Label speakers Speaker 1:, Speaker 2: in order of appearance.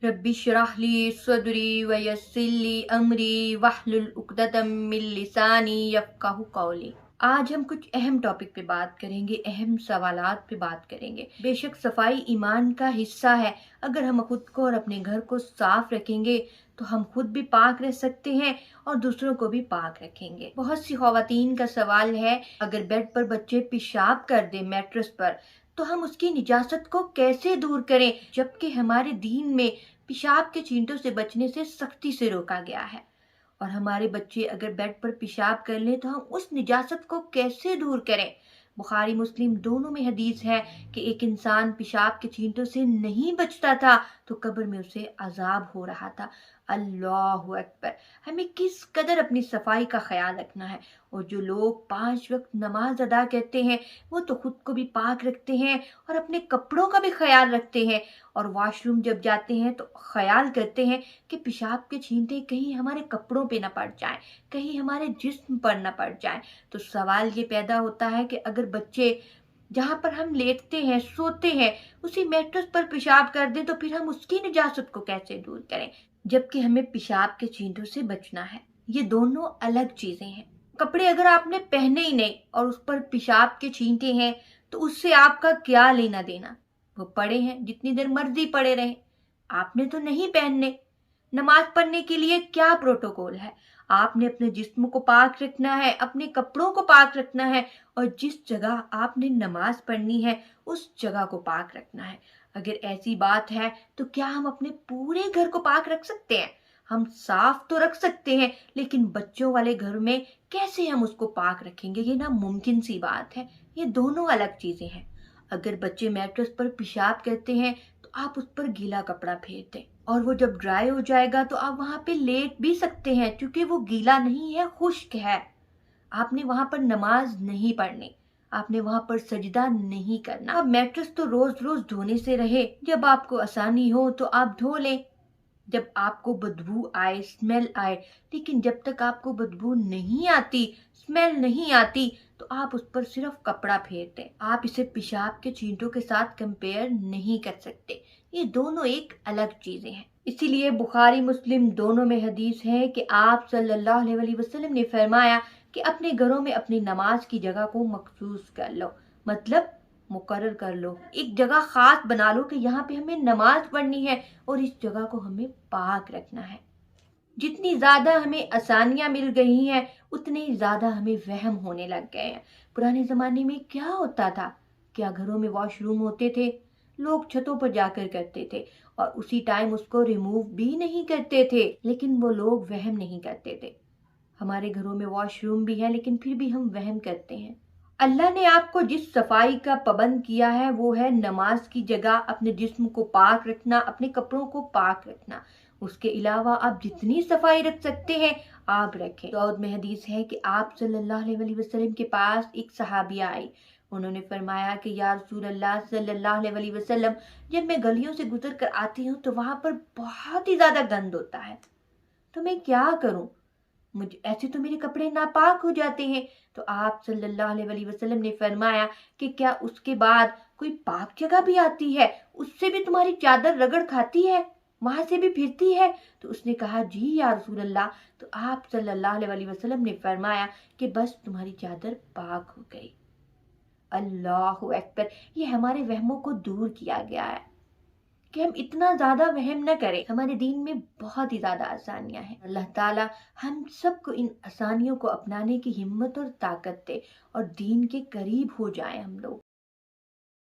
Speaker 1: Rabbi श्रह ली सदरी वयस्सिर ली अमरी वहलुल उक़दतम मिन लिसानी यफ़क़हू क़ौली। आज हम कुछ अहम टॉपिक पे बात करेंगे, अहम सवालात पे बात करेंगे। बेशक सफाई ईमान का हिस्सा है। अगर हम खुद को और अपने घर को साफ रखेंगे तो हम खुद भी पाक रह सकते हैं और दूसरों को भी पाक रखेंगे। बहुत सी ख़वातीन का सवाल है, अगर बेड पर बच्चे पेशाब कर दे मैट्रेस पर तो हम उसकी निजासत को कैसे दूर करें, जबकि हमारे दीन में पेशाब के छींटों से बचने से सख्ती से रोका गया है। और हमारे बच्चे अगर बेड पर पेशाब कर लें तो हम उस निजासत को कैसे दूर करें। बुखारी मुस्लिम दोनों में हदीस है कि एक इंसान पेशाब के छींटों से नहीं बचता था तो कब्र में उसे अजाब हो रहा था। अल्लाहु अकबर। हमें किस कदर अपनी सफाई का ख्याल रखना है। और जो लोग 5 वक्त नमाज अदा करते हैं वो तो खुद को भी पाक रखते हैं और अपने कपड़ों का भी ख्याल रखते हैं, और वॉशरूम जब जाते हैं तो ख्याल करते हैं कि पेशाब के छींटे कहीं हमारे कपड़ों पे न पड़ जाएं, कहीं हमारे जिस्म पर न पड़ जाएं। तो सवाल ये पैदा होता है कि अगर बच्चे जहाँ पर हम लेटते हैं सोते हैं उसी मैट्रेस पर पेशाब कर दें तो फिर हम उसकी निजासत को कैसे दूर करें, जबकि हमें पेशाब के छींटों से बचना है। ये दोनों अलग चीजें हैं। कपड़े अगर आपने पहने ही नहीं और उस पर पेशाब के छींटे हैं तो उससे आपका क्या लेना देना। वो पड़े हैं, जितनी देर मर्जी पड़े रहे, आपने तो नहीं पहनने। नमाज पढ़ने के लिए क्या प्रोटोकॉल है, आपने अपने जिस्म को पाक रखना है, अपने कपड़ों को पाक रखना है, और जिस जगह आपने नमाज पढ़नी है उस जगह को पाक रखना है। अगर ऐसी बात है तो क्या हम अपने पूरे घर को पाक रख सकते हैं? हम साफ तो रख सकते हैं, लेकिन बच्चों वाले घर में कैसे हम उसको पाक रखेंगे? ये नामुमकिन सी बात है। ये दोनों अलग चीजें हैं। अगर बच्चे मैट्रेस पर पेशाब करते हैं तो आप उस पर गीला कपड़ा फेर दें, और वो जब ड्राई हो जाएगा तो आप वहां पे लेट भी सकते हैं, क्योंकि वो गीला नहीं है, खुश्क है। आपने वहां पर नमाज नहीं पढ़नी, आपने वहां पर सजदा नहीं करना। अब मैट्रेस तो रोज रोज धोने से रहे, जब आपको आसानी हो तो आप धो लें, जब आपको बदबू आए, स्मेल आए। लेकिन जब तक आपको बदबू नहीं आती, स्मेल नहीं आती, तो आप उस पर सिर्फ कपड़ा फेर दें। आप इसे पेशाब के छींटों के साथ कंपेयर नहीं कर सकते। ये दोनों एक अलग चीजें हैं। इसीलिए बुखारी मुस्लिम दोनों में हदीस है कि आप सल्लल्लाहु अलैहि वसल्लम ने फरमाया कि अपने घरों में अपनी नमाज की जगह को मखसूस कर लो, मतलब मुकर्रर कर लो, एक जगह खास बना लो कि यहाँ पे हमें नमाज पढ़नी है और इस जगह को हमें पाक रखना है। जितनी ज्यादा हमें आसानियां मिल गई हैं उतने ही ज्यादा हमें वहम होने लग गए हैं। पुराने जमाने में क्या होता था, क्या घरों में वॉशरूम होते थे? लोग छतों पर जाकर करते थे और उसी टाइम उसको रिमूव भी नहीं करते थे, लेकिन वो लोग वहम नहीं करते थे। हमारे घरों में वॉशरूम भी है लेकिन फिर भी हम वहम करते हैं। अल्लाह ने आपको जिस सफाई का पाबंद किया है वो है नमाज की जगह अपने जिस्म को पाक रखना, अपने कपड़ों को पाक रखना। उसके अलावा आप जितनी सफाई रख सकते हैं आप रखें। दाऊद में हदीस है कि आप सल्लल्लाहु अलैहि वसल्लम के पास एक सहाबिया आई। उन्होंने फरमाया कि या रसूल अल्लाह सल्लल्लाहु अलैहि वसल्लम, जब मैं गलियों से गुजर कर आती हूँ तो वहां पर बहुत ही ज्यादा गंद होता है, तो मैं क्या करूं? मुझे ऐसे तो मेरे कपड़े नापाक हो जाते हैं। तो आप सल्लल्लाहु अलैहि वसल्लम ने फरमाया कि क्या उसके बाद कोई पाक जगह भी आती है, उससे भी तुम्हारी चादर रगड़ खाती है, वहां से भी फिरती है? तो उसने कहा जी या रसूल अल्लाह। तो आप सल्लल्लाहु अलैहि वसल्लम ने फरमाया कि बस तुम्हारी चादर पाक हो गई। अल्लाहु अकबर। ये हमारे वहमों को दूर किया गया है कि हम इतना ज्यादा वहम न करें। हमारे दीन में बहुत ही ज्यादा आसानियां हैं। अल्लाह ताला हम सबको इन आसानियों को अपनाने की हिम्मत और ताकत दे और दीन के करीब हो जाए हम लोग।